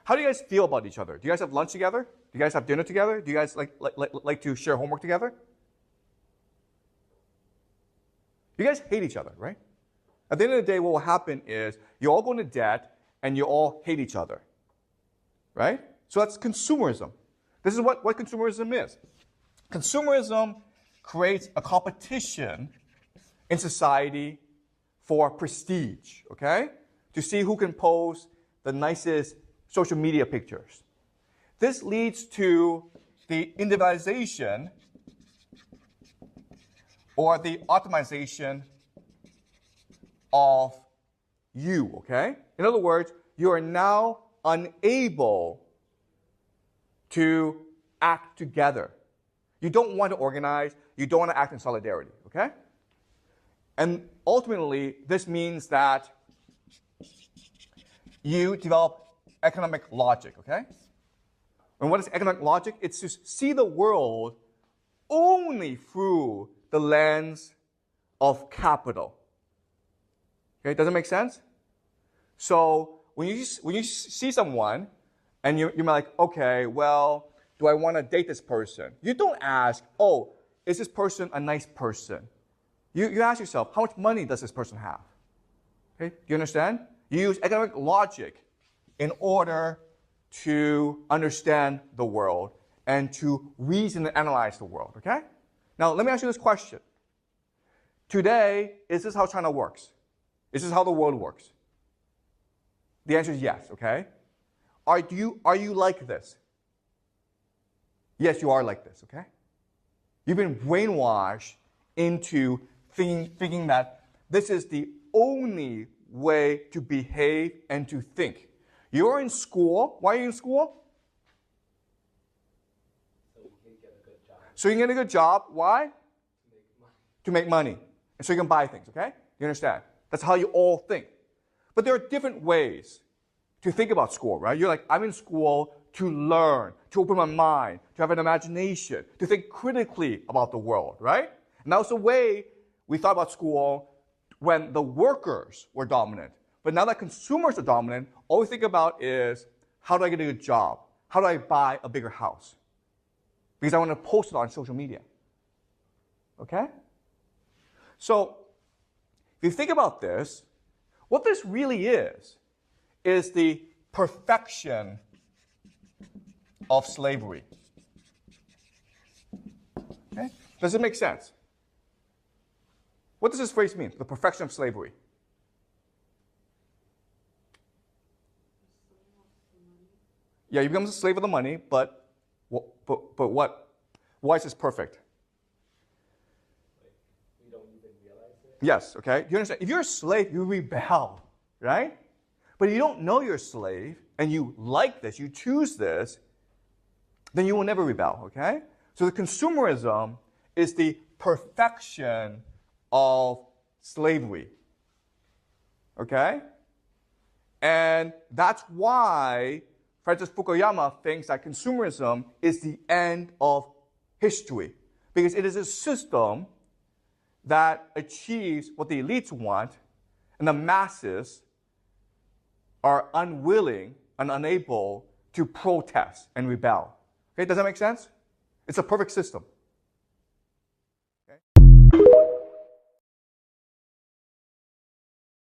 How do you guys feel about each other? Do you guys have lunch together? Do you guys have dinner together? Do you guys like to share homework together? You guys hate each other, right? At the end of the day, what will happen is you all go into debt and you all hate each other, right? So that's consumerism. This is what consumerism is. Consumerism creates a competition in society for prestige, okay? To see who can post the nicest social media pictures. This leads to the individualization or the optimization of you, okay? In other words, you are now unable to act together. You don't want to organize. You don't want to act in solidarity, okay? And ultimately, this means that you develop economic logic, okay? And what is economic logic? It's to see the world only through the lens of capital. Okay, does it make sense? So when you see someone and you're like, okay, well, do I want to date this person? You don't ask, oh, is this person a nice person? You ask yourself, how much money does this person have? Okay, do you understand? You use economic logic in order to understand the world and to reason and analyze the world, okay? Now, let me ask you this question. Today, is this how China works? Is this how the world works? The answer is yes, okay? Are you like this? Yes, you are like this, okay? You've been brainwashed into thinking that this is the only way to behave and to think. You're in school. Why are you in school? So you can get a good job. So you can get a good job. Why? To make money. To make money. And so you can buy things, okay? You understand? That's how you all think. But there are different ways to think about school, right? You're like, I'm in school to learn, to open my mind, to have an imagination, to think critically about the world, right? And that was the way we thought about school when the workers were dominant. But now that consumers are dominant, all we think about is, how do I get a good job? How do I buy a bigger house? Because I want to post it on social media. Okay? So, if you think about this, what this really is the perfection of slavery. Okay? Does it make sense? What does this phrase mean? The perfection of slavery. Yeah, you become a slave of the money, but what? Why is this perfect? Like, we don't even realize it. Yes, okay? You understand? If you're a slave, you rebel, right? But if you don't know you're a slave, and you like this, you choose this, then you will never rebel, okay? So the consumerism is the perfection of slavery, okay? And that's why Francis Fukuyama thinks that consumerism is the end of history, because it is a system that achieves what the elites want, and the masses are unwilling and unable to protest and rebel. Okay, does that make sense? It's a perfect system.